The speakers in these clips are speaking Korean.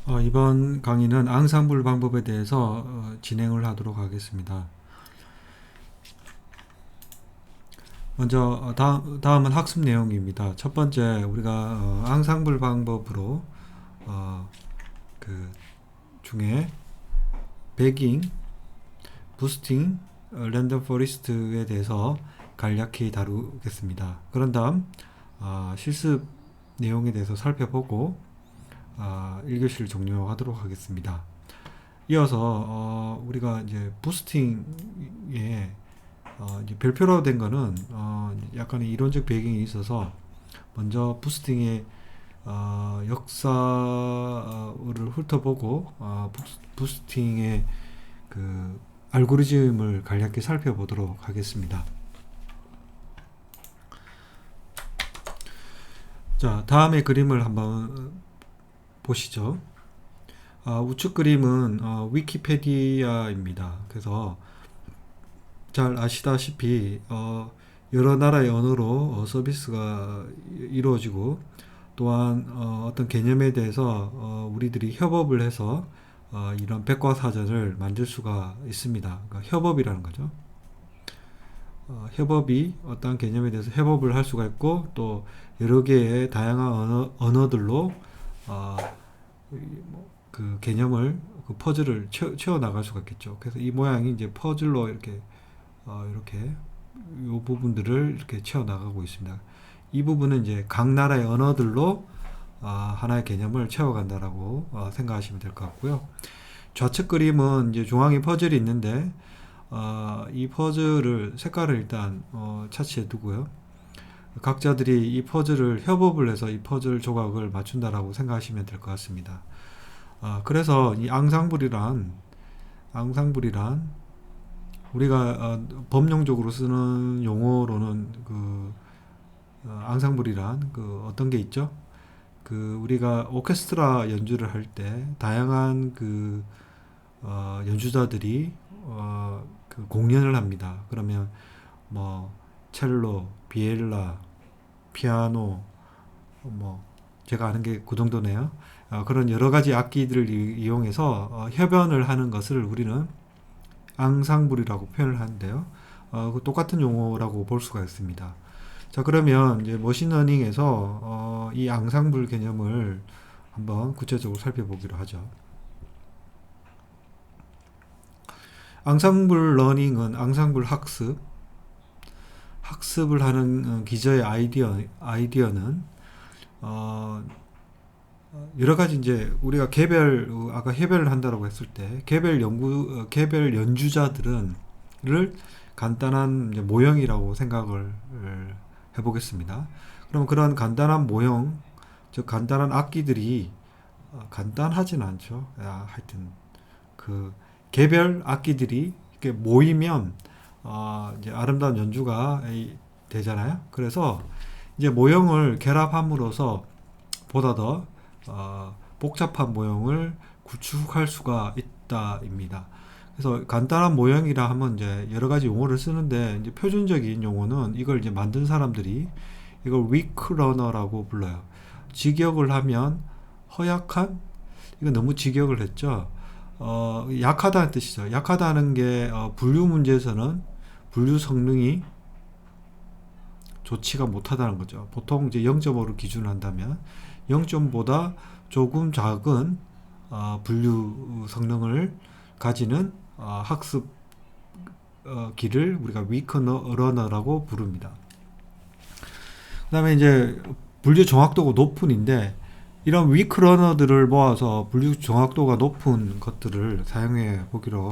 이번 강의는 앙상블 방법에 대해서 진행을 하도록 하겠습니다. 먼저 다음은 학습 내용입니다. 첫 번째 우리가 앙상블 방법으로 그 중에 배깅, 부스팅, 랜덤 포리스트에 대해서 간략히 다루겠습니다. 그런 다음 실습 내용에 대해서 살펴보고 1교시를 종료하도록 하겠습니다. 이어서 우리가 이제 부스팅에 이제 별표로 된 거는 약간의 이론적 배경이 있어서 먼저 부스팅의 역사를 훑어보고 부스팅의 그 알고리즘을 간략히 살펴보도록 하겠습니다. 자, 다음의 그림을 한번 보시죠. 우측 그림은 위키페디아입니다. 그래서 잘 아시다시피 여러 나라의 언어로 서비스가 이루어지고 또한 어떤 개념에 대해서 우리들이 협업을 해서 이런 백과사전을 만들 수가 있습니다. 그러니까 협업이라는 거죠. 협업이 어떤 개념에 대해서 협업을 할 수가 있고 또 여러 개의 다양한 언어들로 그 개념을 그 퍼즐을 채워 나갈 수가 있겠죠. 그래서 이 모양이 이제 퍼즐로 이렇게 이 부분들을 이렇게 채워 나가고 있습니다. 이 부분은 이제 각 나라의 언어들로 하나의 개념을 채워간다라고 생각하시면 될 것 같고요. 좌측 그림은 이제 중앙에 퍼즐이 있는데 이 퍼즐을 색깔을 일단 차치해 두고요. 각자들이 이 퍼즐을 협업을 해서 이 퍼즐 조각을 맞춘다라고 생각하시면 될 것 같습니다. 그래서 이 앙상블이란 우리가 범용적으로 쓰는 용어로는 그 앙상블이란 그 어떤 게 있죠? 그 우리가 오케스트라 연주를 할 때 다양한 그 연주자들이 그 공연을 합니다. 그러면 뭐 첼로, 비엘라, 피아노, 뭐 제가 아는 게 그 정도네요. 그런 여러 가지 악기들을 이용해서 협연을 하는 것을 우리는 앙상블이라고 표현을 하는데요. 그 똑같은 용어라고 볼 수가 있습니다. 자, 그러면 이제 머신러닝에서 이 앙상블 개념을 한번 구체적으로 살펴보기로 하죠. 앙상블 러닝은 앙상블 학습을 하는 기저의 아이디어는 여러 가지 이제 우리가 아까 개별을 한다고 했을 때 개별 연주자들을 간단한 이제 모형이라고 생각을 해보겠습니다. 그럼 그런 간단한 모형, 즉 간단한 악기들이 간단하진 않죠. 하여튼 그 개별 악기들이 이렇게 모이면 이제 아름다운 연주가 되잖아요. 그래서 이제 모형을 결합함으로써 보다 더 복잡한 모형을 구축할 수가 있다입니다. 그래서 간단한 모형이라 하면 이제 여러 가지 용어를 쓰는데 이제 표준적인 용어는 이걸 이제 만든 사람들이 이걸 weak runner라고 불러요. 직역을 하면 허약한, 이거 너무 직역을 했죠. 약하다는 뜻이죠. 약하다는 게 분류 문제에서는 분류 성능이 좋지가 못하다는 거죠. 보통 이제 0.5를 기준으로 한다면 0점보다 조금 작은 분류 성능을 가지는 학습 기를 우리가 weak runner라고 부릅니다. 그 다음에 이제 분류 정확도가 높은인데 이런 weak runner들을 모아서 분류 정확도가 높은 것들을 사용해 보기로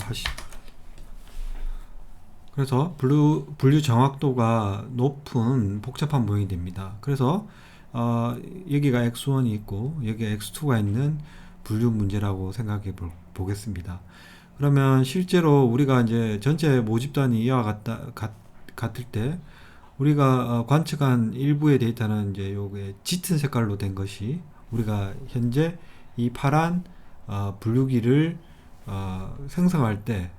그래서 분류 정확도가 높은 복잡한 모형이 됩니다. 그래서 여기가 x1이 있고 여기가 x2가 있는 분류 문제라고 생각해 보겠습니다. 그러면 실제로 우리가 이제 전체 모집단이 이와 같을 때 우리가 관측한 일부의 데이터는 이제 요게 짙은 색깔로 된 것이 우리가 현재 이 파란 분류기를 생성할 때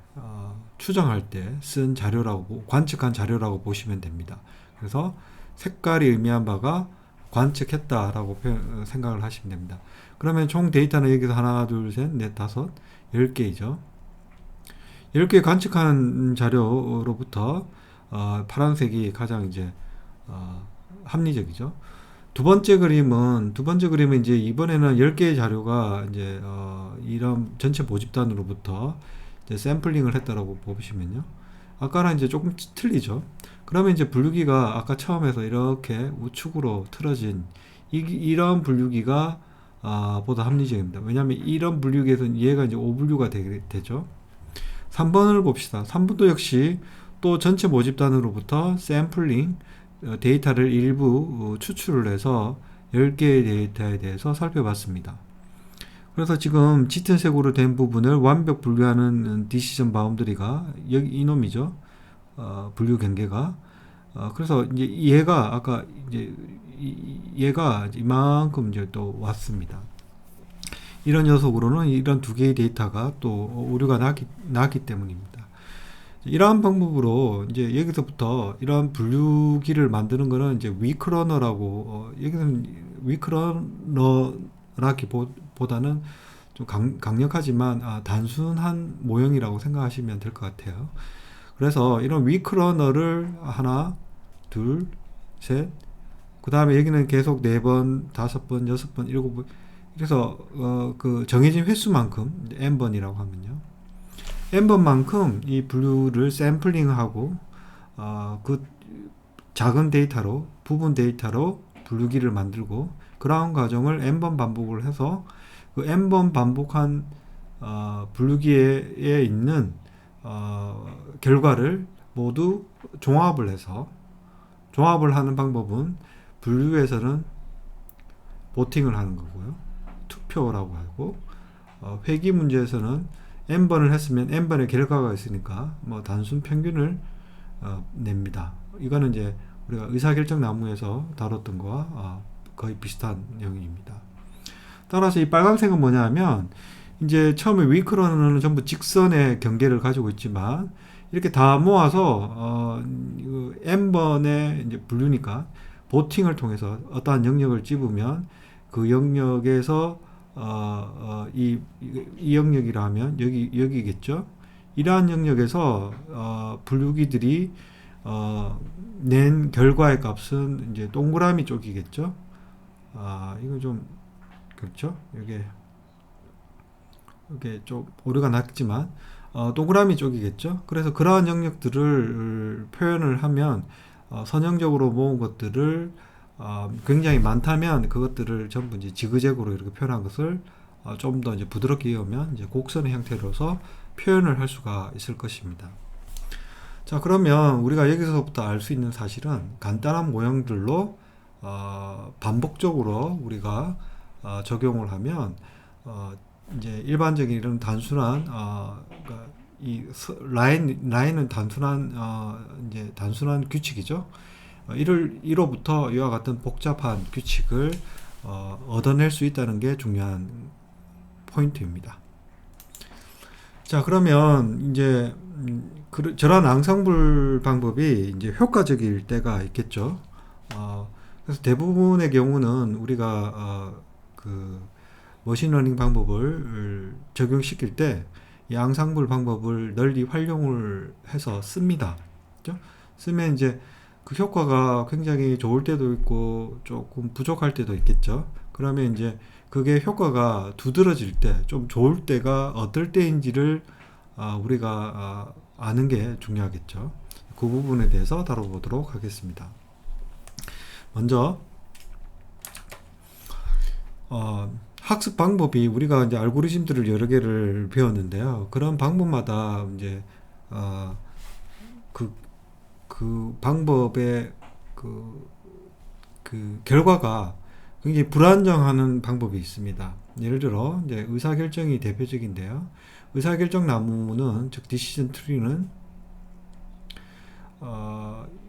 추정할 때 쓴 자료라고 관측한 자료라고 보시면 됩니다. 그래서 색깔이 의미한 바가 관측했다라고 생각을 하시면 됩니다. 그러면 총 데이터는 여기서 하나, 둘, 셋, 넷, 다섯, 10개이죠. 10개 관측한 자료로부터 파란색이 가장 이제 합리적이죠. 두 번째 그림은 이제 이번에는 10개의 자료가 이제 이런 전체 모집단으로부터 이제 샘플링을 했다라고 보시면요. 아까랑 이제 조금 틀리죠. 그러면 이제 분류기가 아까 처음에서 이렇게 우측으로 틀어진 이런 분류기가 보다 합리적입니다. 왜냐하면 이런 분류기에서는 얘가 이제 오분류가 되죠. 3번을 봅시다. 3번도 역시 또 전체 모집단으로부터 샘플링 데이터를 일부 추출을 해서 10개의 데이터에 대해서 살펴봤습니다. 그래서 지금 짙은 색으로 된 부분을 완벽 분류하는 디시전 바운더리가 여기 이놈이죠. 분류 경계가. 그래서 이제 얘가 아까 이제 얘가 이만큼 이제 또 왔습니다. 이런 녀석으로는 이런 두 개의 데이터가 또 오류가 나기 때문입니다. 이러한 방법으로 이제 여기서부터 이런 분류기를 만드는 거는 이제 위크러너라고 여기서는 위크러너라기보다는 좀 강력하지만 단순한 모형이라고 생각하시면 될 것 같아요. 그래서 이런 위크러너를 하나, 둘, 셋, 그 다음에 여기는 계속 4번, 5번, 6번, 7번. 그래서 그 정해진 횟수만큼 n번이라고 하면요. n번만큼 이 분류를 샘플링하고 그 작은 데이터로 부분 데이터로 분류기를 만들고 그러한 과정을 n번 반복을 해서 그 n번 반복한 분류기에 있는 결과를 모두 종합을 해서 종합을 하는 방법은 분류에서는 보팅을 하는 거고요. 투표라고 하고 회귀 문제에서는 n번을 했으면 n번의 결과가 있으니까 뭐 단순 평균을 냅니다. 이거는 이제 우리가 의사결정 나무에서 다뤘던 거와 거의 비슷한 내용입니다. 따라서 이 빨간색은 뭐냐면 이제 처음에 위크러너는 전부 직선의 경계를 가지고 있지만 이렇게 다 모아서 n번의 이제 분류니까 보팅을 통해서 어떠한 영역을 집으면 그 영역에서 이 영역이라면 여기겠죠. 이러한 영역에서 분류기들이 낸 결과의 값은 이제 동그라미 쪽이겠죠. 이거 좀 그렇죠. 이게 좀 오류가 났지만 동그라미 쪽이겠죠. 그래서 그러한 영역들을 표현을 하면 선형적으로 모은 것들을 굉장히 많다면 그것들을 전부 이제 지그재그로 이렇게 표현한 것을 좀 더 이제 부드럽게 이으면 이제 곡선의 형태로서 표현을 할 수가 있을 것입니다. 자, 그러면 우리가 여기서부터 알 수 있는 사실은 간단한 모형들로 반복적으로 우리가 적용을 하면 이제 일반적인 이런 단순한 그러니까 이 라인은 단순한 이제 단순한 규칙이죠. 이로부터 이와 같은 복잡한 규칙을 얻어낼 수 있다는 게 중요한 포인트입니다. 자, 그러면 이제 저런 앙상블 방법이 이제 효과적일 때가 있겠죠. 그래서 대부분의 경우는 우리가 그 머신러닝 방법을 적용시킬 때 이 앙상블 방법을 널리 활용을 해서 씁니다. 그죠? 쓰면 이제 그 효과가 굉장히 좋을 때도 있고 조금 부족할 때도 있겠죠. 그러면 이제 그게 효과가 두드러질 때, 좀 좋을 때가 어떨 때인지를 우리가 아는 게 중요하겠죠. 그 부분에 대해서 다뤄보도록 하겠습니다. 먼저 학습 방법이 우리가 이제 알고리즘들을 여러 개를 배웠는데요. 그런 방법마다 이제 그 방법의 그 결과가 굉장히 불안정하는 방법이 있습니다. 예를 들어 이제 의사결정이 대표적인데요. 의사결정 나무는 즉 디시전 트리는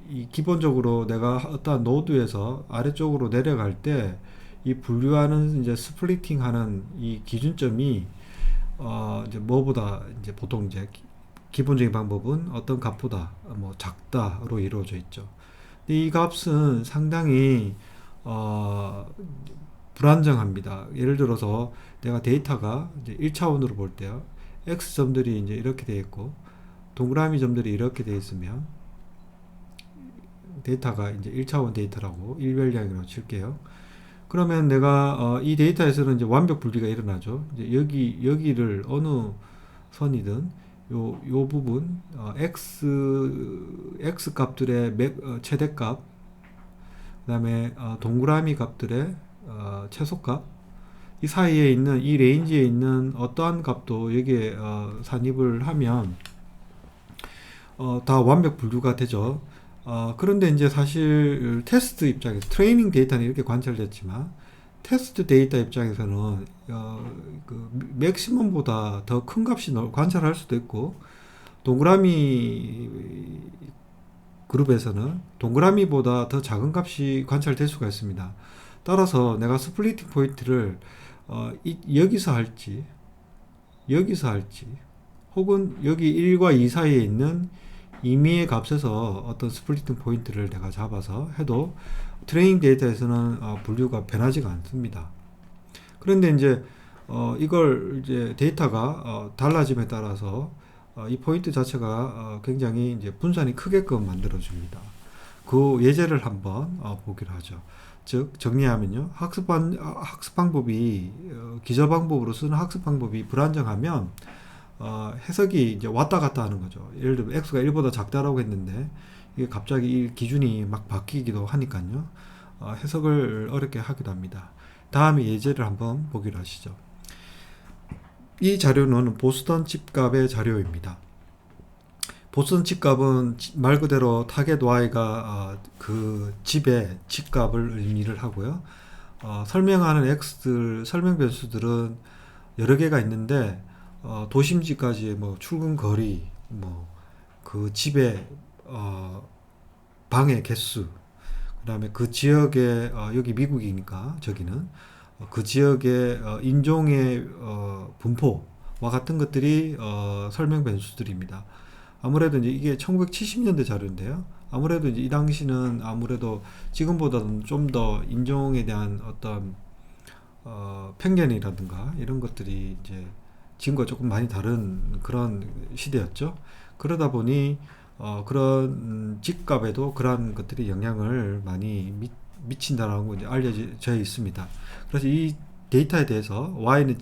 이 기본적으로 내가 어떤 노드에서 아래쪽으로 내려갈 때 이 분류하는 이제 스플리팅하는 이 기준점이 이제 뭐보다 이제 보통 이제 기본적인 방법은 어떤 값보다 뭐 작다로 이루어져 있죠. 근데 이 값은 상당히 불안정합니다. 예를 들어서 내가 데이터가 이제 1차원으로 볼 때요. X점들이 이제 이렇게 되어 있고 동그라미 점들이 이렇게 되어 있으면 데이터가 이제 1차원 데이터라고 일별량이라고 칠게요. 그러면 내가 이 데이터에서는 이제 완벽 분리가 일어나죠. 이제 여기를 어느 선이든 요 부분 x 값들의 최대값, 그다음에 동그라미 값들의 최소값, 이 사이에 있는 이 레인지에 있는 어떠한 값도 여기에 산입을 하면 다 완벽 분류가 되죠. 그런데 이제 사실 테스트 입장에서 트레이닝 데이터는 이렇게 관찰됐지만 테스트 데이터 입장에서는 그 맥시멈보다 더 큰 값이 관찰할 수도 있고 동그라미 그룹에서는 동그라미보다 더 작은 값이 관찰될 수가 있습니다. 따라서 내가 스플리팅 포인트를 여기서 할지 혹은 여기 1과 2 사이에 있는 임의의 값에서 어떤 스플리팅 포인트를 내가 잡아서 해도 트레이닝 데이터에서는 분류가 변하지가 않습니다. 그런데 이제 이걸 이제 데이터가 달라짐에 따라서 이 포인트 자체가 굉장히 이제 분산이 크게끔 만들어 줍니다. 그 예제를 한번 보기로 하죠. 즉 정리하면요, 학습 방법이 기저 방법으로 쓰는 학습 방법이 불안정하면 해석이 이제 왔다 갔다 하는 거죠. 예를 들면 x가 1보다 작다라고 했는데 이게 갑자기 이 기준이 막 바뀌기도 하니까요. 해석을 어렵게 하기도 합니다. 다음에 예제를 한번 보기로 하시죠. 이 자료는 보스턴 집값의 자료입니다. 보스턴 집값은 말 그대로 타겟 Y가 그 집의 집값을 의미를 하고요. 설명하는 X들, 설명 변수들은 여러 개가 있는데 도심지까지의 뭐 출근 거리, 뭐 그 집의 방의 개수, 그다음에 그 지역의 여기 미국이니까 저기는 그 지역의 인종의 분포와 같은 것들이 설명 변수들입니다. 아무래도 이제 이게 1970년대 자료인데요. 아무래도 이제 이 당시는 아무래도 지금보다는 좀 더 인종에 대한 어떤 편견이라든가 이런 것들이 이제 지금과 조금 많이 다른 그런 시대였죠. 그러다 보니 그런 집값에도 그러한 것들이 영향을 많이 미친다라고 이제 알려져 있습니다. 그래서 이 데이터에 대해서 Y는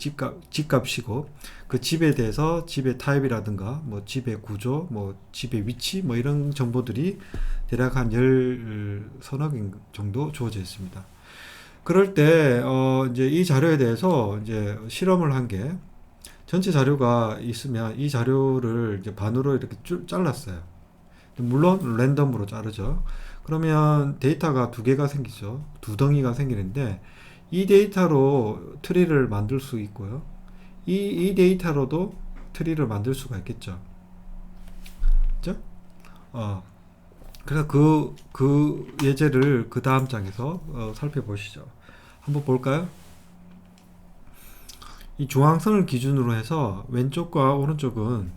집값이고 그 집에 대해서 집의 타입이라든가 뭐 집의 구조, 뭐 집의 위치, 뭐 이런 정보들이 대략 한 10서너 개 정도 주어져 있습니다. 그럴 때 이제 이 자료에 대해서 이제 실험을 한 게, 전체 자료가 있으면 이 자료를 이제 반으로 이렇게 잘랐어요. 물론 랜덤으로 자르죠. 그러면 데이터가 두 개가 생기죠. 두 덩이가 생기는데 이 데이터로 트리를 만들 수 있고요. 이 데이터로도 트리를 만들 수가 있겠죠. 그죠? 그래서 그 예제를 그 다음 장에서 살펴보시죠. 한번 볼까요? 이 중앙선을 기준으로 해서 왼쪽과 오른쪽은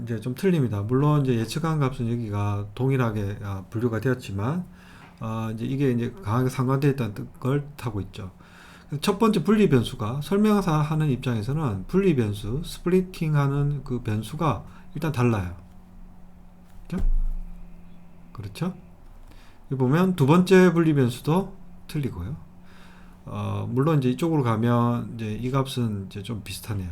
이제 좀 틀립니다. 물론 이제 예측한 값은 여기가 동일하게 분류가 되었지만 이제 이게 이제 강하게 상관되어 있다는 걸 타고 있죠. 첫 번째 분리 변수가 설명사 하는 입장에서는 분리 변수, 스플리팅 하는 그 변수가 일단 달라요. 그렇죠? 그렇죠? 여기 보면 두 번째 분리 변수도 틀리고요. 물론 이제 이쪽으로 가면 이제 이 값은 이제 좀 비슷하네요.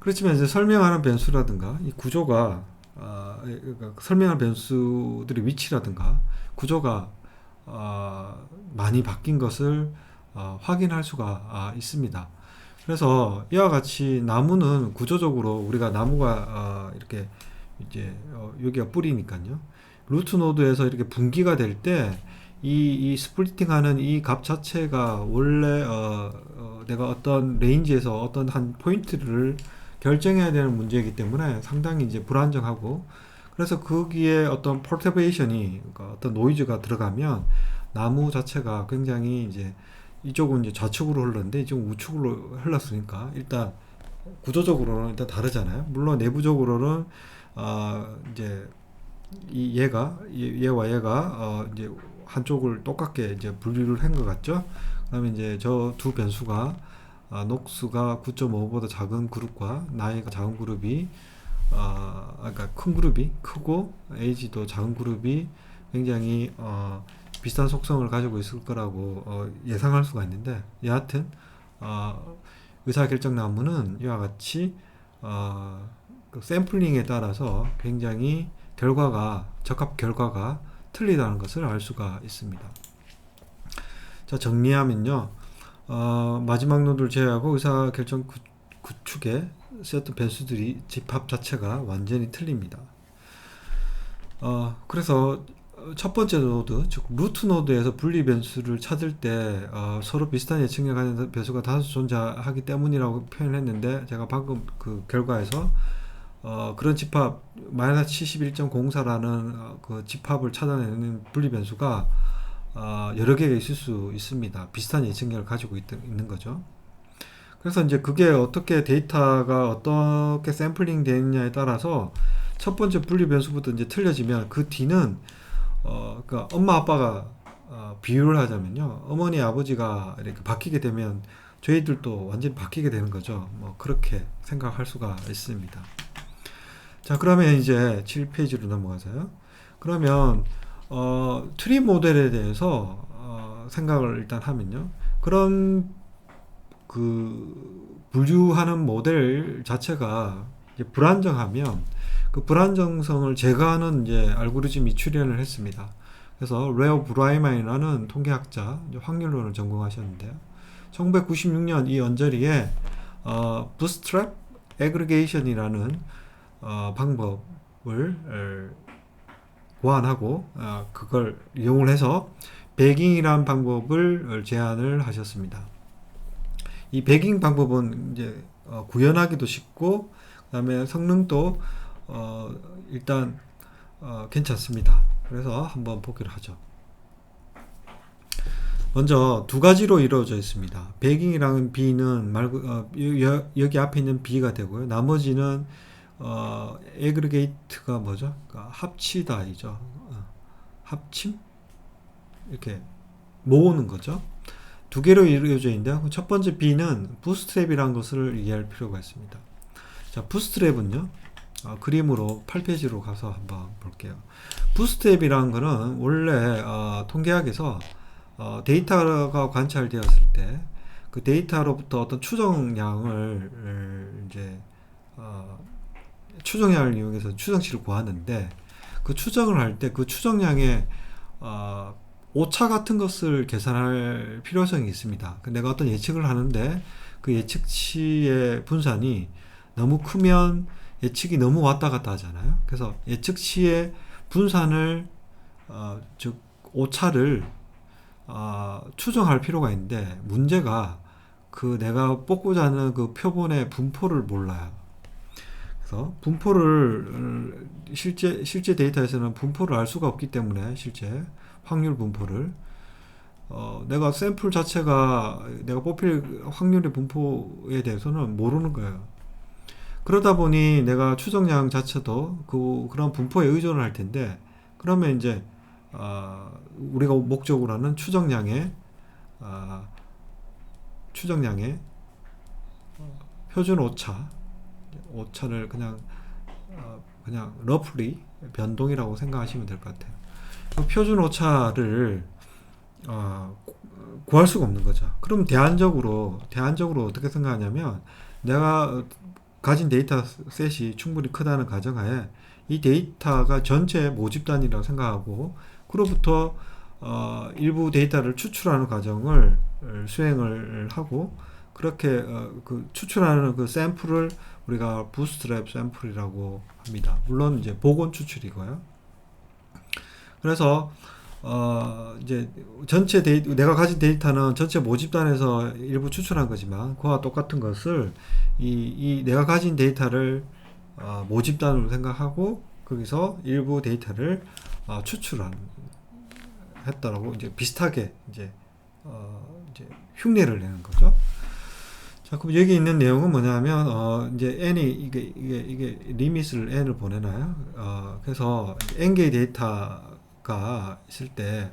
그렇지만 이제 설명하는 변수라든가 이 구조가 그러니까 설명하는 변수들의 위치라든가 구조가 많이 바뀐 것을 확인할 수가 있습니다. 그래서 이와 같이 나무는 구조적으로 우리가 나무가 이렇게 이제 여기가 뿌리니까요. 루트 노드에서 이렇게 분기가 될 때 이 스플리팅 하는 이 값 자체가 원래 내가 어떤 레인지에서 어떤 한 포인트를 결정해야 되는 문제이기 때문에 상당히 이제 불안정하고, 그래서 거기에 어떤 퍼터베이션이, 그러니까 어떤 노이즈가 들어가면 나무 자체가 굉장히 이제 이쪽은 이제 좌측으로 흘렀는데 이쪽은 우측으로 흘렀으니까 일단 구조적으로는 일단 다르잖아요. 물론 내부적으로는 이제 얘와 얘가 이제 한쪽을 똑같게 이제 분류를 한 것 같죠. 그다음에 이제 저 두 변수가 녹수가 9.5보다 작은 그룹과 나이가 작은 그룹이 그러니까 큰 그룹이 크고 에이지도 작은 그룹이 굉장히 비슷한 속성을 가지고 있을 거라고 예상할 수가 있는데, 여하튼 의사결정나무는 이와 같이 그 샘플링에 따라서 굉장히 적합 결과가 틀리다는 것을 알 수가 있습니다. 자, 정리하면요, 마지막 노드를 제외하고 의사결정 구축의 세트 변수들이 집합 자체가 완전히 틀립니다. 그래서 첫 번째 노드, 즉 루트 노드에서 분리 변수를 찾을 때 서로 비슷한 예측력 가진 변수가 다수 존재하기 때문이라고 표현했는데, 제가 방금 그 결과에서 그런 집합 마이너스 71.04라는 그 집합을 찾아내는 분리 변수가 여러 개가 있을 수 있습니다. 비슷한 예측력을 가지고 있는 거죠. 그래서 이제 그게 어떻게 데이터가 어떻게 샘플링 되느냐에 따라서 첫 번째 분리 변수부터 이제 틀려지면 그 뒤는 그러니까 엄마 아빠가 비유를 하자면요, 어머니 아버지가 이렇게 바뀌게 되면 저희들도 완전히 바뀌게 되는 거죠. 뭐 그렇게 생각할 수가 있습니다. 자, 그러면 이제 7페이지로 넘어가서요. 그러면 트리 모델에 대해서 생각을 일단 하면요, 그런 그 분류하는 모델 자체가 이제 불안정하면 그 불안정성을 제거하는 이제 알고리즘이 출현을 했습니다. 그래서 레오 브라이만이라는 통계학자, 확률론을 전공하셨는데요, 1996년 이 언저리에 부스트랩 애그리게이션이라는 방법을 고안하고 그걸 이용을 해서 배깅이라는 방법을 제안을 하셨습니다. 이 배깅 방법은 이제 구현하기도 쉽고, 그다음에 성능도 일단 괜찮습니다. 그래서 한번 보기로 하죠. 먼저 두 가지로 이루어져 있습니다. 배깅이라는 B는 여기 앞에 있는 B가 되고요, 나머지는 애그리게이트가 뭐죠? 그러니까 합치다이죠. 합침? 이렇게 모으는 거죠. 두 개로 이루어져 있는데요, 첫 번째 B는 부스트랩이라는 것을 이해할 필요가 있습니다. 자, 부스트랩은요, 그림으로 8페이지로 가서 한번 볼게요. 부스트랩이라는 거는 원래 통계학에서 데이터가 관찰되었을 때 그 데이터로부터 어떤 추정량을 이제 추정량을 이용해서 추정치를 구하는데, 그 추정을 할 때 그 추정량의 오차 같은 것을 계산할 필요성이 있습니다. 내가 어떤 예측을 하는데 그 예측치의 분산이 너무 크면 예측이 너무 왔다 갔다 하잖아요. 그래서 예측치의 분산을 즉 오차를 추정할 필요가 있는데, 문제가 그 내가 뽑고자 하는 그 표본의 분포를 몰라요. 그래서 분포를 실제 데이터에서는 분포를 알 수가 없기 때문에, 실제 확률 분포를 내가 샘플 자체가 내가 뽑힐 확률의 분포에 대해서는 모르는 거예요. 그러다 보니 내가 추정량 자체도 그런 분포에 의존을 할 텐데, 그러면 이제 우리가 목적으로 하는 추정량의 표준 오차를 그냥 러플리 변동이라고 생각하시면 될 것 같아요. 그 표준 오차를 구할 수가 없는 거죠. 그럼 대안적으로 어떻게 생각하냐면, 내가 가진 데이터 셋이 충분히 크다는 가정하에 이 데이터가 전체 모집단이라고 생각하고, 그로부터 일부 데이터를 추출하는 과정을 수행을 하고, 그렇게 그 추출하는 그 샘플을 우리가 부스트랩 샘플이라고 합니다. 물론 이제 복원 추출이고요. 그래서 이제 전체 내가 가진 데이터는 전체 모집단에서 일부 추출한 거지만, 그와 똑같은 것을 이 내가 가진 데이터를 모집단으로 생각하고 거기서 일부 데이터를 했다라고 이제 비슷하게 이제 흉내를 내는 거죠. 자, 그럼 여기 있는 내용은 뭐냐면 이제 n이 이게 리밋을 n을 보내나요? 그래서 n 개의 데이터가 있을 때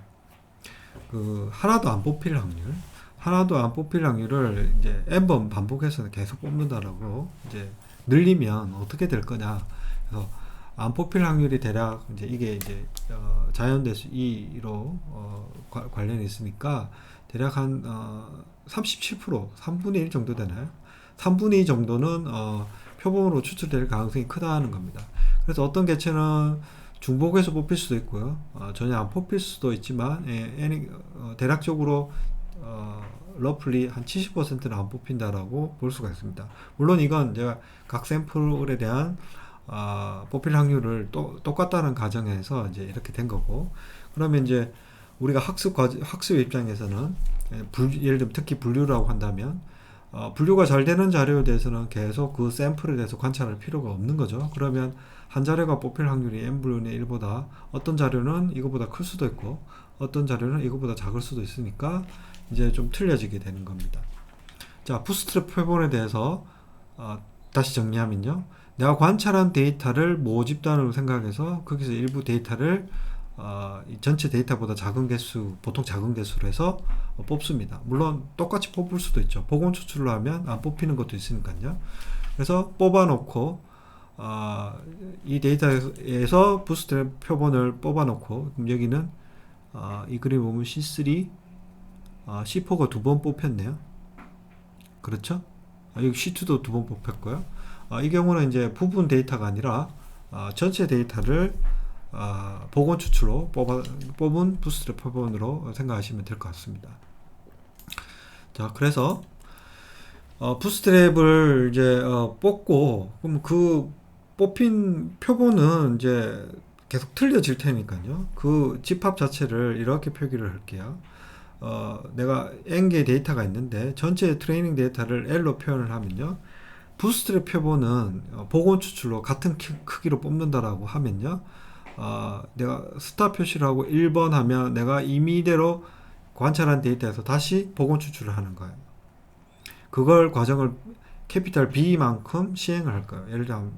그 하나도 안 뽑힐 하나도 안 뽑힐 확률을 이제 n번 반복해서 계속 뽑는다라고 이제 늘리면 어떻게 될 거냐. 그래서 안 뽑힐 확률이 대략 이제 이게 이제 자연대수 2로 관련이 있으니까 대략 한 37%, 3분의 1 정도 되나요? 3분의 2 정도는 표본으로 추출될 가능성이 크다는 겁니다. 그래서 어떤 개체는 중복해서 뽑힐 수도 있고요. 전혀 안 뽑힐 수도 있지만 대략적으로 러플리 한 70%는 안 뽑힌다라고 볼 수가 있습니다. 물론 이건 제가 각 샘플에 대한 뽑힐 확률을 똑같다는 가정에서 이제 이렇게 된 거고, 그러면 이제 우리가 학습 입장에서는 예를 들면 특히 분류라고 한다면 분류가 잘 되는 자료에 대해서는 계속 그 샘플에 대해서 관찰할 필요가 없는 거죠. 그러면 한 자료가 뽑힐 확률이 n분의 1보다 어떤 자료는 이거보다 클 수도 있고 어떤 자료는 이거보다 작을 수도 있으니까 이제 좀 틀려지게 되는 겁니다. 자, 부스트랩 표본에 대해서 다시 정리하면요. 내가 관찰한 데이터를 모집단으로 생각해서 거기서 일부 데이터를 전체 데이터보다 작은 개수, 보통 작은 개수로 해서 뽑습니다. 물론 똑같이 뽑을 수도 있죠. 복원 추출로 하면 안 뽑히는 것도 있으니까요. 그래서 뽑아놓고 이 데이터에서 부스트랩 표본을 뽑아놓고, 그럼 여기는 이 그림 보면 C3, C4가 두 번 뽑혔네요. 그렇죠? 여기 C2도 두 번 뽑혔고요. 이 경우는 이제 부분 데이터가 아니라 전체 데이터를 복원 추출로 뽑은 부스트랩 표본으로 생각하시면 될 것 같습니다. 자, 그래서 부스트랩을 이제 뽑고, 그럼 그 뽑힌 표본은 이제 계속 틀려질 테니까요. 그 집합 자체를 이렇게 표기를 할게요. 내가 n개의 데이터가 있는데 전체 트레이닝 데이터를 L로 표현을 하면요. 부스트랩 표본은 복원 추출로 같은 크기로 뽑는다라고 하면요. 내가 스타 표시를 하고 1번 하면 내가 임의대로 관찰한 데이터에서 다시 복원 추출을 하는 거예요. 그걸 과정을 캐피탈 B만큼 시행을 할 거예요. 예를 들면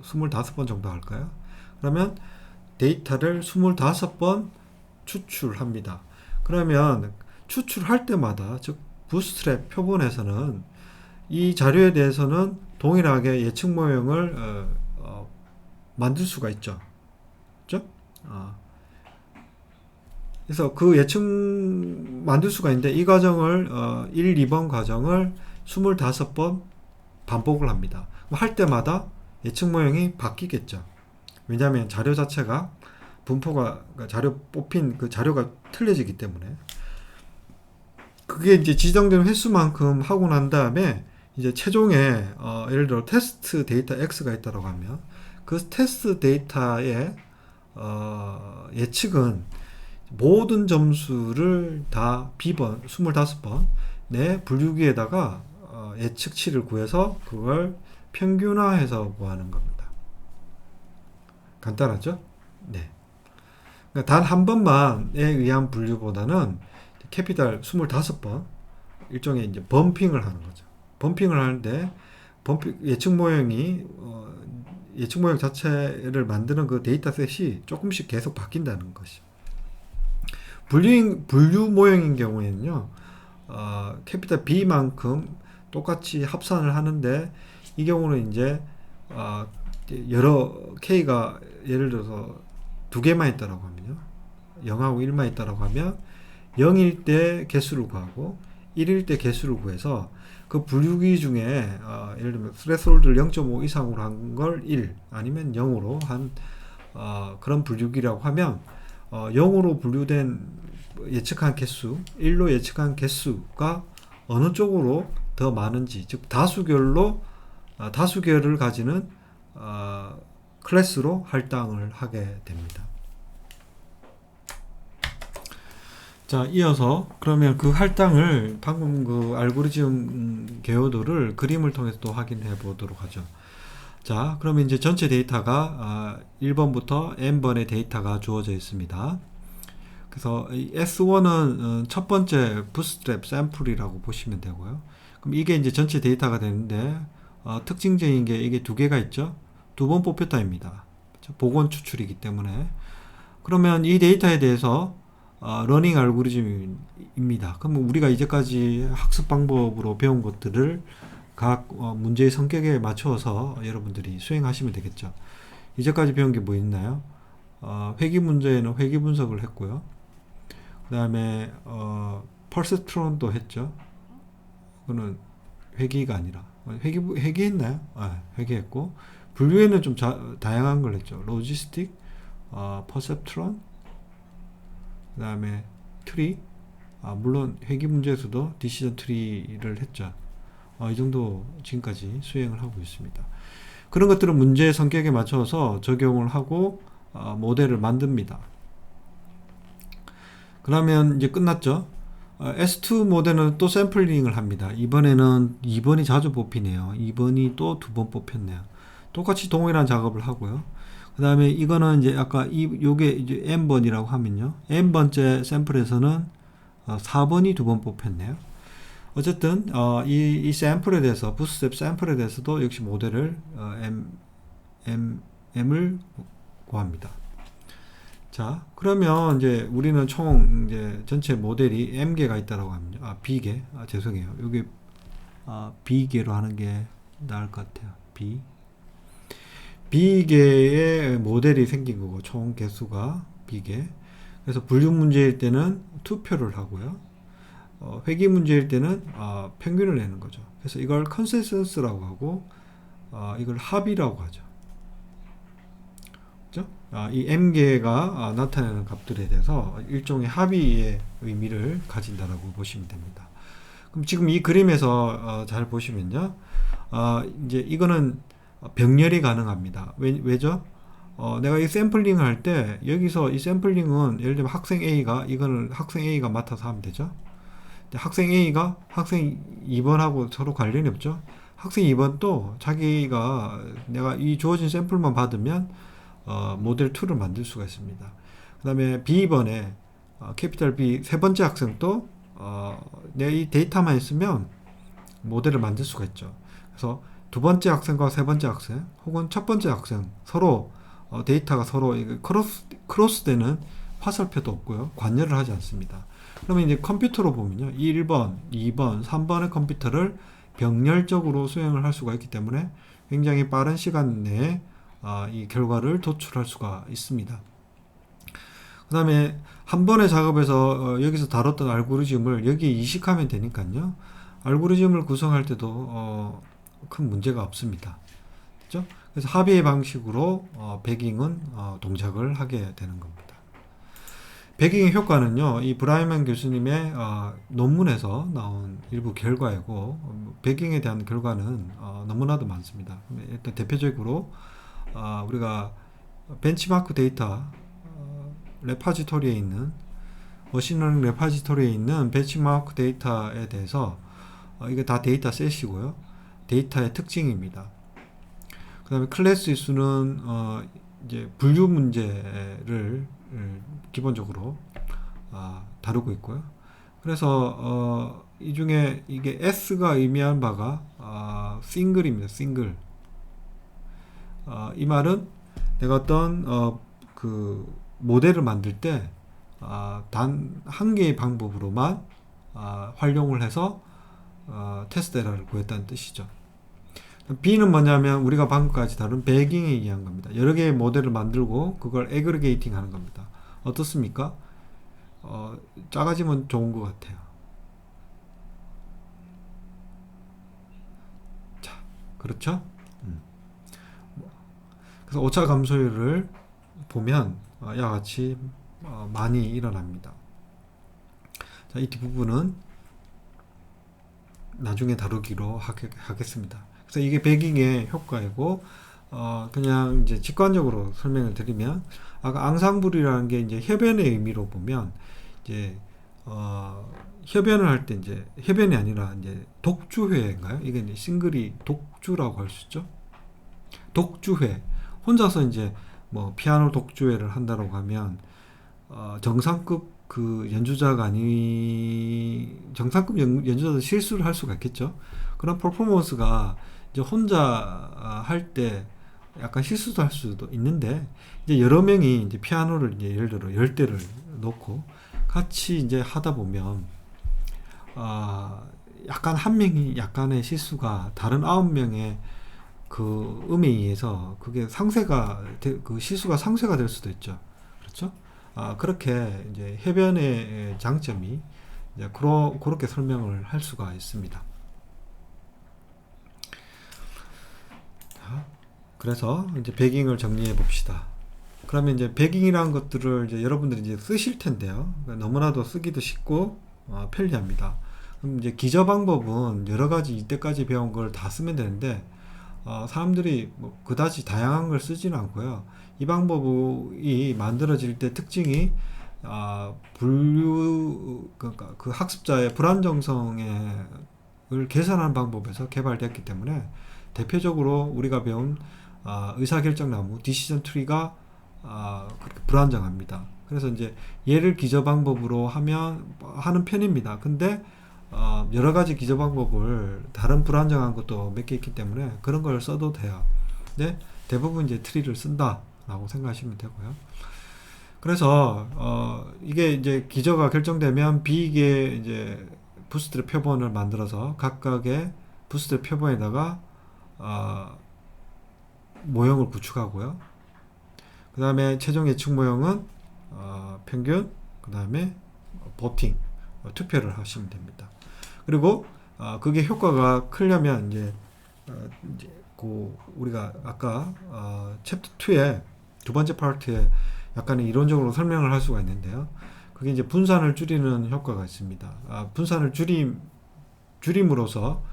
25번 정도 할까요? 그러면 데이터를 25번 추출합니다. 그러면 추출할 때마다, 즉 부스트랩 표본에서는 이 자료에 대해서는 동일하게 예측 모형을 만들 수가 있죠. 그렇죠? 그래서 그 예측 만들 수가 있는데 이 과정을 1, 2번 과정을 25번 반복을 합니다. 할 때마다 예측 모형이 바뀌겠죠. 왜냐하면 자료 자체가 분포가, 자료 뽑힌 그 자료가 틀려지기 때문에. 그게 이제 지정된 횟수만큼 하고 난 다음에 이제 최종에 예를 들어 테스트 데이터 X가 있다고 하면 그 테스트 데이터의 예측은 모든 점수를 다 B번 25번 내 분류기에다가 예측치를 구해서 그걸 평균화해서 구하는 겁니다. 간단하죠? 네. 그러니까 단 한 번만에 의한 분류보다는 캐피탈 25번 일종의 이제 범핑을 하는 거죠. 범핑을 하는데 예측 모형이 예측 모형 자체를 만드는 그 데이터셋이 조금씩 계속 바뀐다는 것이죠. 분류 모형인 경우에는요, 캐피탈 B만큼 똑같이 합산을 하는데 이 경우는 이제 여러 K가 예를 들어서 두 개만 있다라고 하면요, 0하고 1만 있다라고 하면 0일 때 개수를 구하고 1일 때 개수를 구해서 그 분류기 중에 예를 들면 스레스홀드를 0.5 이상으로 한 걸 1 아니면 0으로 한 그런 분류기라고 하면 0으로 분류된 예측한 개수, 1로 예측한 개수가 어느 쪽으로 더 많은지, 즉 다수결을 가지는 클래스로 할당을 하게 됩니다. 자, 이어서 그러면 그 할당을 방금 그 알고리즘 개요도를 그림을 통해서 또 확인해 보도록 하죠. 자, 그러면 이제 전체 데이터가 1번부터 n번의 데이터가 주어져 있습니다. 그래서 이 S1은 첫 번째 부스트랩 샘플이라고 보시면 되고요. 그럼 이게 이제 전체 데이터가 되는데 특징적인 게 이게 두 개가 있죠. 두 번 뽑혔다입니다. 복원 추출이기 때문에. 그러면 이 데이터에 대해서 러닝 알고리즘입니다. 그럼 우리가 이제까지 학습 방법으로 배운 것들을 각 문제의 성격에 맞춰서 여러분들이 수행하시면 되겠죠. 이제까지 배운 게 뭐 있나요? 회귀 문제에는 회귀 분석을 했고요. 그 다음에 퍼셉트론도 했죠. 그거는 회귀가 아니라 회귀했나요? 회귀했고, 분류에는 좀 다양한 걸 했죠. 로지스틱, 퍼셉트론, 그 다음에 트리, 물론 회귀 문제에서도 디시전 트리를 했죠. 이 정도 지금까지 수행을 하고 있습니다. 그런 것들은 문제의 성격에 맞춰서 적용을 하고 모델을 만듭니다. 그러면 이제 끝났죠. S2 모델은 또 샘플링을 합니다. 이번에는 2번이 자주 뽑히네요. 2번이 또 2번 뽑혔네요. 똑같이 동일한 작업을 하고요. 그 다음에 이거는 이제 아까 요게 이제 N번이라고 하면요. N번째 샘플에서는 4번이 2번 뽑혔네요. 어쨌든 이 샘플에 대해서 부스텝 샘플에 대해서도 역시 모델을 M을 구합니다. 자, 그러면 이제 우리는 총 이제 전체 모델이 M개가 있다라고 합니다. B개. 죄송해요. 여기 B개로 하는 게 나을 것 같아요. B개의 모델이 생긴 거고, 총 개수가 B개. 그래서 분류 문제일 때는 투표를 하고요. 회귀 문제일 때는 평균을 내는 거죠. 그래서 이걸 컨센서스라고 하고, 이걸 합이라고 하죠. 그죠? 이 M개가 나타내는 값들에 대해서 일종의 합의의 의미를 가진다라고 보시면 됩니다. 그럼 지금 이 그림에서 잘 보시면요. 이제 이거는 병렬이 가능합니다. 왜죠? 내가 이 샘플링을 할 때 여기서 이 샘플링은 예를 들면 학생 A가 이거는 학생 A가 맡아서 하면 되죠. 학생 A가 학생 2번하고 서로 관련이 없죠. 학생 2번도 자기가 내가 이 주어진 샘플만 받으면 모델 2를 만들 수가 있습니다. 그 다음에 B번에 캐피탈 B 세 번째 학생도 내가 이 데이터만 있으면 모델을 만들 수가 있죠. 그래서 두 번째 학생과 세 번째 학생 혹은 첫 번째 학생 서로 데이터가 서로 크로스되는 화살표도 없고요. 관여를 하지 않습니다. 그러면 이제 컴퓨터로 보면요. 1번, 2번, 3번의 컴퓨터를 병렬적으로 수행을 할 수가 있기 때문에 굉장히 빠른 시간 내에 이 결과를 도출할 수가 있습니다. 그 다음에 한 번의 작업에서 여기서 다뤘던 알고리즘을 여기에 이식하면 되니까요. 알고리즘을 구성할 때도 큰 문제가 없습니다. 그렇죠? 그래서 합의의 방식으로 배깅은 동작을 하게 되는 겁니다. 배깅의 효과는요, 이 브라이먼 교수님의 논문에서 나온 일부 결과이고, 배깅에 대한 결과는 너무나도 많습니다. 일단 대표적으로 우리가 벤치마크 데이터 레파지토리에 있는 머신러닝 레파지토리에 있는 벤치마크 데이터에 대해서 이게 다 데이터 셋이고요. 데이터의 특징입니다. 그 다음에 클래스 수는 이제 분류 문제를 기본적으로 다루고 있고요. 그래서 이 중에 이게 S가 의미하는 바가 싱글입니다. 싱글. 이 말은 내가 어떤 그 모델을 만들 때 단 한 개의 방법으로만 활용을 해서 테스트 에러를 구했다는 뜻이죠. B는 뭐냐면 우리가 방금까지 다룬 배깅에 의한 겁니다. 여러 개의 모델을 만들고 그걸 애그리게이팅 하는 겁니다. 어떻습니까? 작아지면 좋은 것 같아요. 자, 그렇죠? 그래서 오차 감소율을 보면 이와 같이 많이 일어납니다. 자, 이 뒷부분은 나중에 다루기로 하겠습니다. 그래서 이게 배깅의 효과이고, 그냥 이제 직관적으로 설명을 드리면, 아까 앙상블이라는 게 이제 협연의 의미로 보면, 이제, 협연을 할 때 이제, 협연이 아니라 이제 독주회인가요? 이게 이제 싱글이 독주라고 할 수 있죠? 독주회. 혼자서 이제 뭐 피아노 독주회를 한다고 하면, 정상급 그 연주자가 정상급 연주자도 실수를 할 수가 있겠죠. 그런 퍼포먼스가 이제 혼자 할 때 약간 실수도 할 수도 있는데, 이제 여러 명이 이제 피아노를 이제 예를 들어 10대를 놓고 같이 이제 하다 보면 약간 한 명이 약간의 실수가 다른 9명의 그 음에 의해서 그게 그 실수가 상쇄가 될 수도 있죠. 그렇죠? 그렇게 이제 해변의 장점이 이제 그렇게 설명을 할 수가 있습니다. 자, 그래서 이제 배깅을 정리해 봅시다. 그러면 이제 배깅이라는 것들을 이제 여러분들이 이제 쓰실 텐데요. 그러니까 너무나도 쓰기도 쉽고 편리합니다. 그럼 이제 기저 방법은 여러 가지 이때까지 배운 걸 다 쓰면 되는데 사람들이 뭐 그다지 다양한 걸 쓰지는 않고요. 이 방법이 만들어질 때 특징이 그러니까 그 학습자의 불안정성을 개선하는 방법에서 개발됐기 때문에 대표적으로 우리가 배운 의사결정나무 디시전 트리가 그렇게 불안정합니다. 그래서 이제 얘를 기저 방법으로 하는 편입니다. 근데 여러 가지 기저 방법을 다른 불안정한 것도 몇 개 있기 때문에 그런 걸 써도 돼요. 근데 대부분 이제 트리를 쓴다라고 생각하시면 되고요. 그래서 이게 이제 기저가 결정되면 B의 이제 부스트랩 표본을 만들어서 각각의 부스트랩 표본에다가 모형을 구축하고요. 그 다음에 최종 예측 모형은 평균, 그 다음에 보팅, 투표를 하시면 됩니다. 그리고 그게 효과가 크려면 이제 우리가 아까 챕터 2의 두 번째 파트에 약간의 이론적으로 설명을 할 수가 있는데요. 그게 이제 분산을 줄이는 효과가 있습니다. 분산을 줄임으로써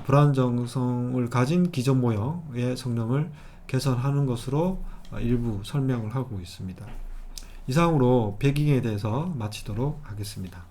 불안정성을 가진 기저 모형의 성능을 개선하는 것으로 일부 설명을 하고 있습니다. 이상으로 배깅에 대해서 마치도록 하겠습니다.